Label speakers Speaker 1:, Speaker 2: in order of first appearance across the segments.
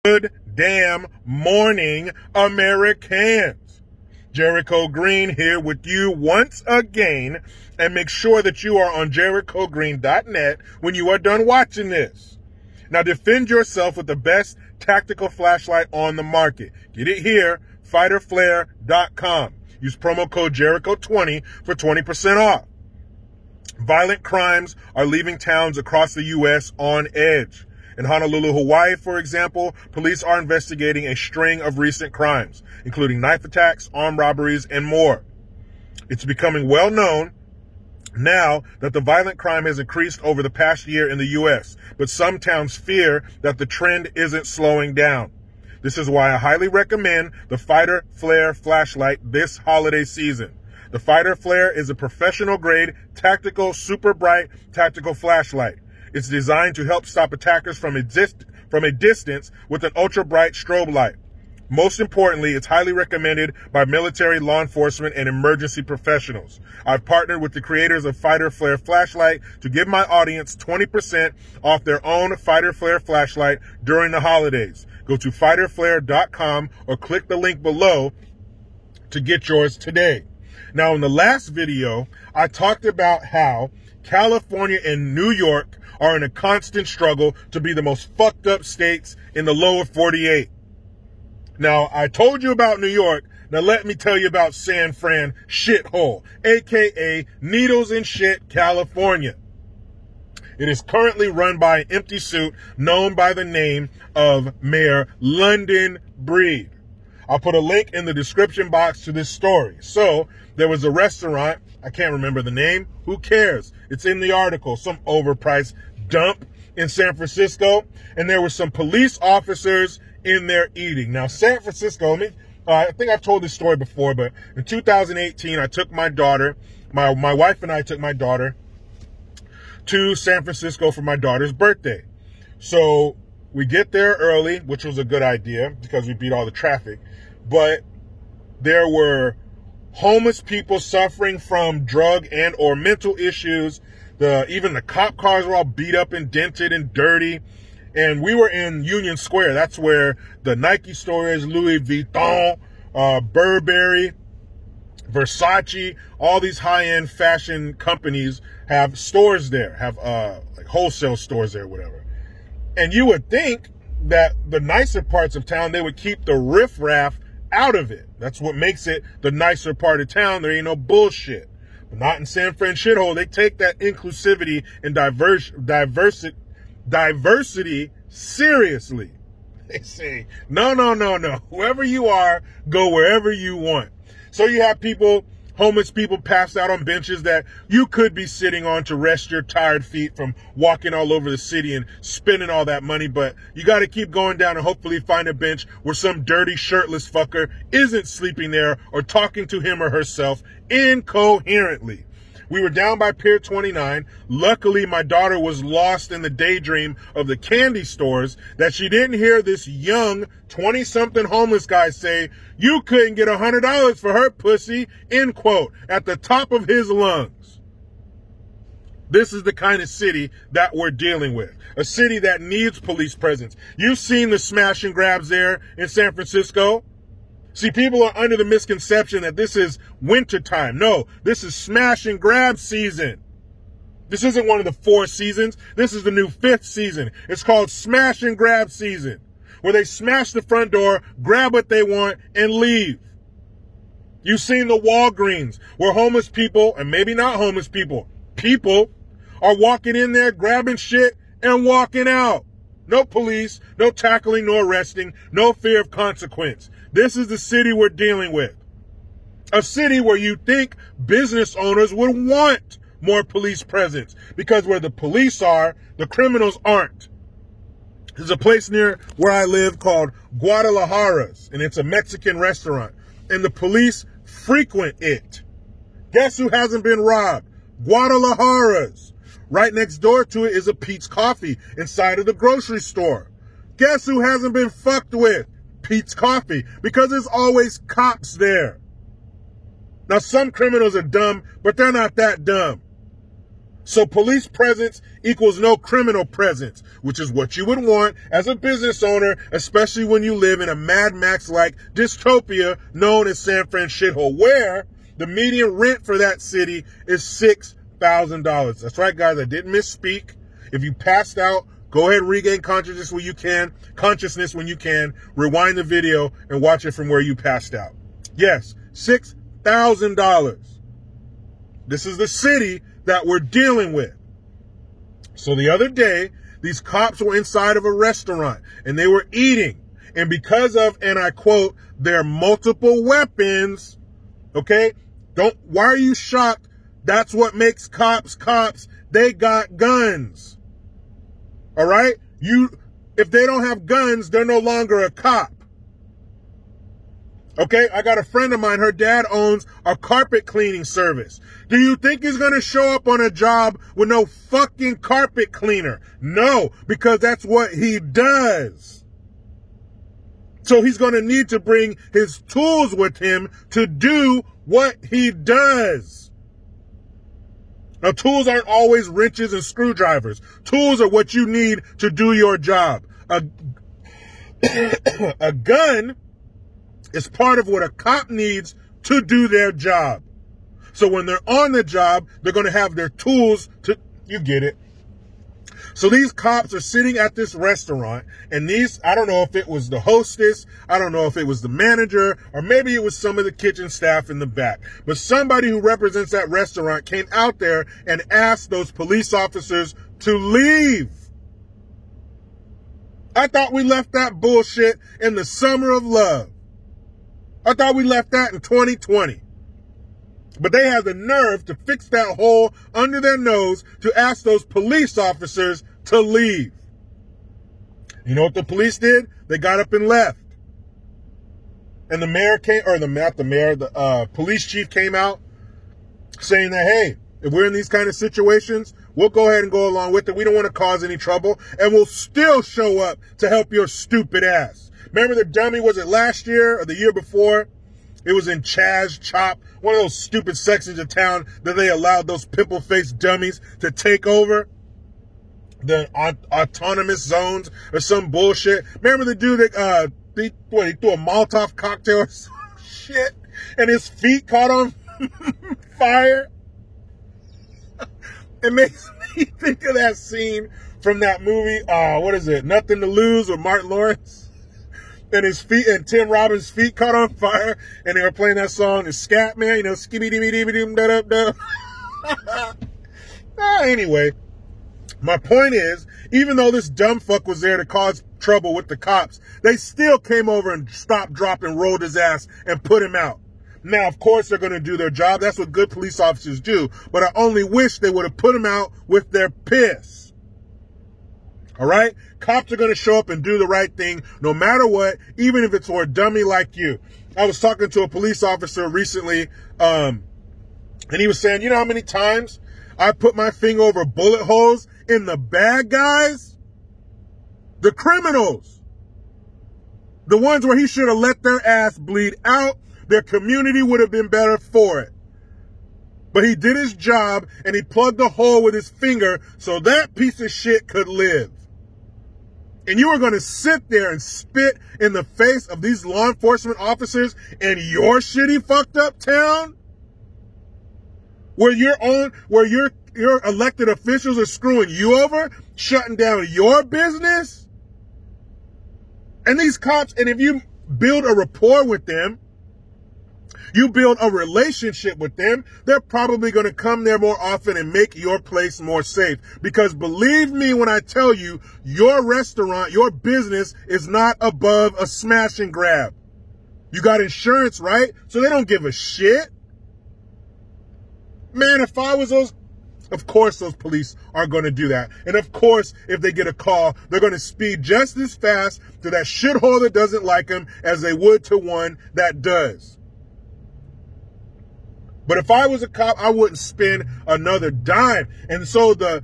Speaker 1: Good damn morning, Americans. Jericho Green here with you once again, and make sure that you are on jerichogreen.net when you are done watching this. Now defend yourself with the best tactical flashlight on the market. Get it here, fighterflare.com. Use promo code Jericho20 for 20% off. Violent crimes are leaving towns across the U.S. on edge. In Honolulu, Hawaii, for example, police are investigating a string of recent crimes, including knife attacks, armed robberies, and more. It's becoming well known now that the violent crime has increased over the past year in the U.S., but some towns fear that the trend isn't slowing down. This is why I highly recommend the Fighter Flare flashlight this holiday season. The Fighter Flare is a professional-grade, tactical, super bright tactical flashlight. It's designed to help stop attackers from a distance with an ultra-bright strobe light. Most importantly, it's highly recommended by military, law enforcement, and emergency professionals. I've partnered with the creators of Fighter Flare Flashlight to give my audience 20% off their own Fighter Flare flashlight during the holidays. Go to fighterflare.com or click the link below to get yours today. Now, in the last video, I talked about how California and New York are in a constant struggle to be the most fucked up states in the lower 48. Now, I told you about New York. Now, let me tell you about San Fran shithole, aka Needles and Shit, California. It is currently run by an empty suit known by the name of Mayor London Breed. I'll put a link in the description box to this story. So, there was a restaurant, I can't remember the name, who cares? It's in the article, some overpriced dump in San Francisco, and there were some police officers in there eating. Now, San Francisco, I think I've told this story before, but in 2018, I took my daughter, my wife and I took my daughter to San Francisco for my daughter's birthday. So we get there early, which was a good idea because we beat all the traffic, but there were homeless people suffering from drug and or mental issues. Even the cop cars were all beat up and dented and dirty. And we were in Union Square. That's where the Nike store is, Louis Vuitton, Burberry, Versace, all these high-end fashion companies have stores there, have like wholesale stores there, whatever. And you would think that the nicer parts of town, they would keep the riffraff out of it. That's what makes it the nicer part of town. There ain't no bullshit. But not in San Fran shithole. They take that inclusivity and diversity seriously. They say, no. Whoever you are, go wherever you want. So you have homeless people passed out on benches that you could be sitting on to rest your tired feet from walking all over the city and spending all that money, but you got to keep going down and hopefully find a bench where some dirty shirtless fucker isn't sleeping there or talking to him or herself incoherently. We were down by Pier 29. Luckily, my daughter was lost in the daydream of the candy stores that she didn't hear this young 20-something homeless guy say, "You couldn't get $100 for her pussy," end quote, at the top of his lungs. This is the kind of city that we're dealing with. A city that needs police presence. You've seen the smash and grabs there in San Francisco. See, people are under the misconception that this is wintertime. No, this is smash and grab season. This isn't one of the 4 seasons. This is the new 5th season. It's called smash and grab season, where they smash the front door, grab what they want, and leave. You've seen the Walgreens, where homeless people, and maybe not homeless people are walking in there, grabbing shit, and walking out. No police, no tackling, no arresting, no fear of consequence. This is the city we're dealing with. A city where you think business owners would want more police presence, because where the police are, the criminals aren't. There's a place near where I live called Guadalajara's, and it's a Mexican restaurant, and the police frequent it. Guess who hasn't been robbed? Guadalajara's. Right next door to it is a Pete's Coffee inside of the grocery store. Guess who hasn't been fucked with? Pete's Coffee, because there's always cops there. Now, some criminals are dumb, but they're not that dumb. So police presence equals no criminal presence, which is what you would want as a business owner, especially when you live in a Mad Max-like dystopia known as San Fran shithole, where the median rent for that city is $6,000. That's right, guys. I didn't misspeak. If you passed out, go ahead and regain consciousness when you can. Rewind the video and watch it from where you passed out. Yes, $6,000. This is the city that we're dealing with. So the other day, these cops were inside of a restaurant and they were eating. And because of, and I quote, their multiple weapons, okay? Why are you shocked? That's what makes cops cops. They got guns. All right? If they don't have guns, they're no longer a cop. Okay, I got a friend of mine, her dad owns a carpet cleaning service. Do you think he's going to show up on a job with no fucking carpet cleaner? No, because that's what he does. So he's going to need to bring his tools with him to do what he does. Now, tools aren't always wrenches and screwdrivers. Tools are what you need to do your job. A gun is part of what a cop needs to do their job. So when they're on the job, they're going to have their tools to, you get it. So these cops are sitting at this restaurant, and I don't know if it was the hostess, I don't know if it was the manager, or maybe it was some of the kitchen staff in the back. But somebody who represents that restaurant came out there and asked those police officers to leave. I thought we left that bullshit in the summer of love. I thought we left that in 2020. But they had the nerve to fix that hole under their nose to ask those police officers to leave. You know what the police did? They got up and left. And the mayor came, or the police chief came out saying that, hey, if we're in these kind of situations, we'll go ahead and go along with it. We don't want to cause any trouble, and we'll still show up to help your stupid ass. Remember the dummy, was it last year or the year before? It was in Chaz Chop, one of those stupid sections of town that they allowed those pimple-faced dummies to take over. The autonomous zones or some bullshit. Remember the dude that, he threw a Molotov cocktail or some shit and his feet caught on fire? It makes me think of that scene from that movie, what is it, Nothing to Lose with Martin Lawrence? And his feet, and Tim Robbins' feet caught on fire, and they were playing that song, the Scat Man, you know, skibby dibby dibby dim da da da. Anyway, my point is, even though this dumb fuck was there to cause trouble with the cops, they still came over and stopped, dropped, and rolled his ass and put him out. Now, of course, they're going to do their job. That's what good police officers do. But I only wish they would have put him out with their piss. All right? Cops are going to show up and do the right thing no matter what, even if it's for a dummy like you. I was talking to a police officer recently, and he was saying, you know how many times I put my finger over bullet holes in the bad guys? The criminals. The ones where he should have let their ass bleed out. Their community would have been better for it. But he did his job, and he plugged a hole with his finger so that piece of shit could live. And you are going to sit there and spit in the face of these law enforcement officers in your shitty fucked up town? Where your elected officials are screwing you over, shutting down your business? And these cops, and if you build a rapport with them, you build a relationship with them, they're probably going to come there more often and make your place more safe. Because believe me when I tell you, your restaurant, your business is not above a smash and grab. You got insurance, right? So they don't give a shit. Man, if I was those, of course those police are going to do that. And of course, if they get a call, they're going to speed just as fast to that shithole that doesn't like them as they would to one that does. But if I was a cop, I wouldn't spend another dime. And so the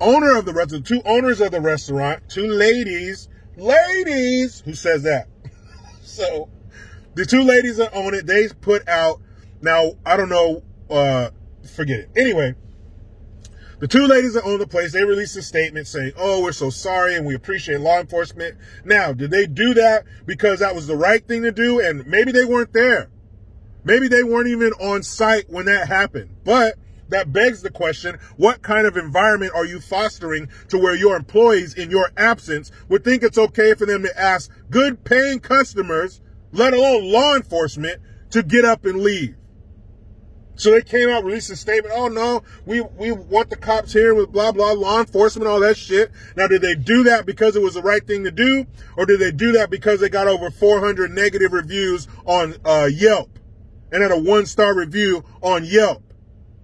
Speaker 1: owner of the restaurant, two owners of the restaurant, two ladies, who says that? So the two ladies that own it, they put out, now, I don't know, forget it. Anyway, The two ladies that own the place, they released a statement saying, oh, we're so sorry and we appreciate law enforcement. Now, did they do that because that was the right thing to do? And maybe they weren't there. Maybe they weren't even on site when that happened. But that begs the question, what kind of environment are you fostering to where your employees in your absence would think it's okay for them to ask good paying customers, let alone law enforcement, to get up and leave? So they came out, released a statement, oh no, we want the cops here with blah, blah, law enforcement, all that shit. Now, did they do that because it was the right thing to do? Or did they do that because they got over 400 negative reviews on Yelp and had a 1-star review on Yelp?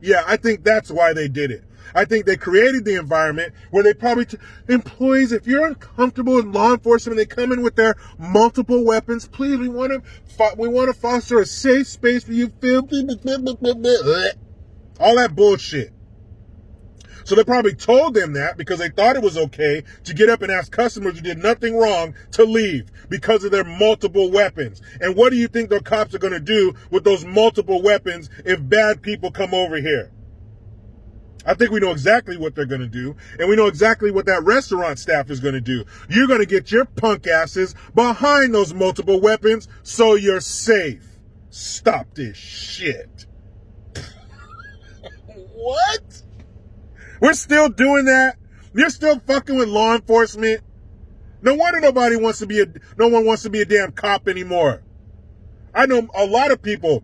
Speaker 1: Yeah, I think that's why they did it. I think they created the environment where they probably, employees, if you're uncomfortable with law enforcement, they come in with their multiple weapons, please, we want to foster a safe space for you, all that bullshit. So they probably told them that because they thought it was okay to get up and ask customers who did nothing wrong to leave because of their multiple weapons. And what do you think the cops are going to do with those multiple weapons if bad people come over here? I think we know exactly what they're going to do, and we know exactly what that restaurant staff is going to do. You're going to get your punk asses behind those multiple weapons so you're safe. Stop this shit. What? We're still doing that? You're still fucking with law enforcement? No wonder no one wants to be a damn cop anymore. I know a lot of people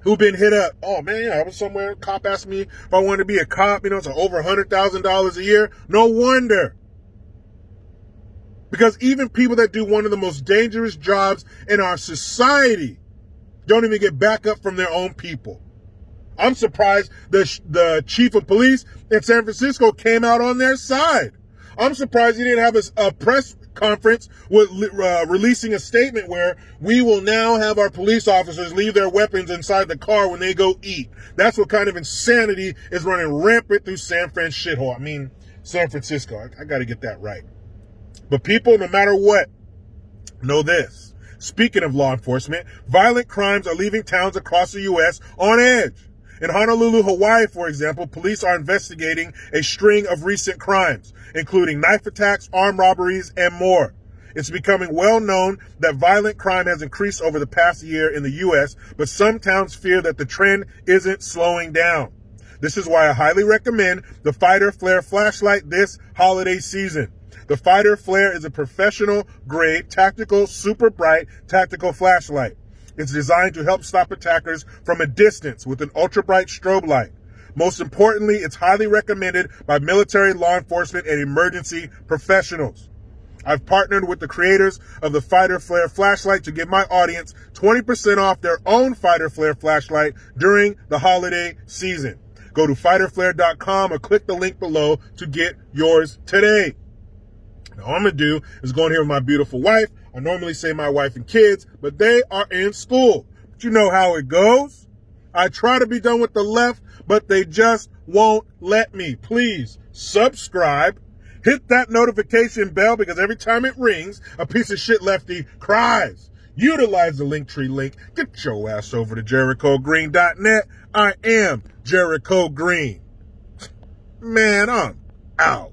Speaker 1: who've been hit up. Oh man, I was somewhere, a cop asked me if I wanted to be a cop, it's over $100,000 a year. No wonder. Because even people that do one of the most dangerous jobs in our society don't even get backup from their own people. I'm surprised the chief of police in San Francisco came out on their side. I'm surprised he didn't have a press conference with releasing a statement where we will now have our police officers leave their weapons inside the car when they go eat. That's what kind of insanity is running rampant through San Francisco. I got to get that right. But people, no matter what, know this. Speaking of law enforcement, violent crimes are leaving towns across the U.S. on edge. In Honolulu, Hawaii, for example, police are investigating a string of recent crimes, including knife attacks, armed robberies, and more. It's becoming well known that violent crime has increased over the past year in the U.S., but some towns fear that the trend isn't slowing down. This is why I highly recommend the Fighter Flare flashlight this holiday season. The Fighter Flare is a professional-grade, tactical, super bright tactical flashlight. It's designed to help stop attackers from a distance with an ultra-bright strobe light. Most importantly, it's highly recommended by military, law enforcement, and emergency professionals. I've partnered with the creators of the Fighter Flare flashlight to give my audience 20% off their own Fighter Flare flashlight during the holiday season. Go to fighterflare.com or click the link below to get yours today. Now, all I'm going to do is go in here with my beautiful wife. I normally say my wife and kids, but they are in school. But you know how it goes. I try to be done with the left, but they just won't let me. Please subscribe. Hit that notification bell because every time it rings, a piece of shit lefty cries. Utilize the Linktree link. Get your ass over to JerichoGreen.net. I am Jericho Green. Man, I'm out.